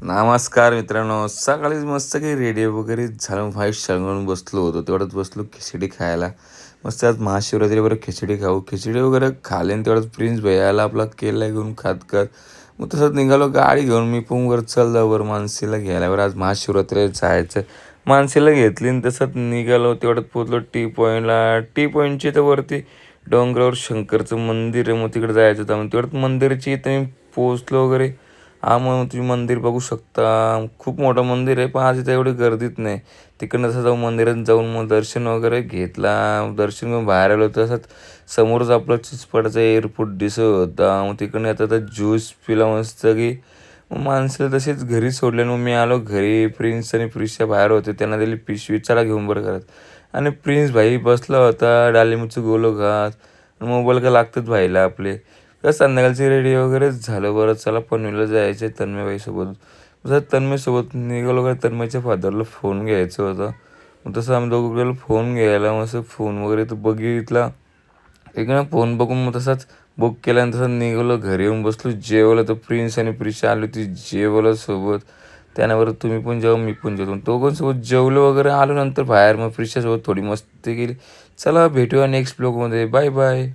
नमस्कार मित्रांनो. सकाळीच मस्त काही रेडी वगैरे झालं, व्हाईट सांगून बसलो होतो. तेवढ्यात बसलो खिचडी खायला. मस्त आज महाशिवरात्रीवर खिचडी खाऊ. खिचडी वगैरे खाल्ली आणि तेवढ्यात प्रिन्स भैयाला आपला केला घेऊन खात मग तसंच निघालो गाडी घेऊन. मी पण वर चल जाऊ मानसीला घ्यायला. बरं आज महाशिवरात्रीला जायचं. मानसीला घेतली आणि तसंच निघालो. तेवढ्यात पोहोचलो टी पॉईंटला. टी पॉईंटच्या तर वरती डोंगरावर शंकरचं मंदिर आहे. मग तिकडे जायचं होतं. मग तेवढ्यात मंदिराची इथं मी पोहोचलो वगैरे. हा मग तुम्ही मंदिर बघू शकता. खूप मोठं मंदिर आहे, पण आज इथं एवढी गर्दीत नाही. तिकडनं तसं जाऊन मंदिरात जाऊन मग दर्शन वगैरे घेतला. दर्शन घेऊन बाहेर आलो तसंच समोरच आपलं चिचपडाचा एअरपोर्ट दिसत होता. मग तिकडनं येता तर ज्यूस पिला मस्त की. मग माणसं तसेच घरी सोडले. मग मी आलो घरी. प्रिन्स आणि प्रिशा बाहेर होते, त्यांना दिली पिशवी, चला घेऊन बरं करत. आणि प्रिन्स भाई बसला होता डालिमीचं गोलं घात. मोबाईल का लागतात भाईला आपले. तर संध्याकाळची रेडी वगैरे झालं. बरं चला पनवेलला जायचं आहे तन्मयबाईसोबत. तसं तन्मयसोबत निघालो का तन्मयच्या फादरला फोन घ्यायचं होतं. मग तसं आम्ही दोघं गेलो फोन घ्यायला. मग असं फोन वगैरे तर बघितला. इकडं फोन बघून मग तसाच बुक केला आणि तसं निघालो घरी. येऊन बसलो जेवलं. तर प्रिन्स आणि प्रिशा आली होती जेवलं सोबत. त्यानंतर तुम्ही पण जेवा मी पण जेवतो. दोघांसोबत जेवलं वगैरे आलो. नंतर बाहेर मग प्रिशासोबत थोडी मस्ती केली. चला भेटूया नेक्स्ट ब्लॉगमध्ये. Bye bye.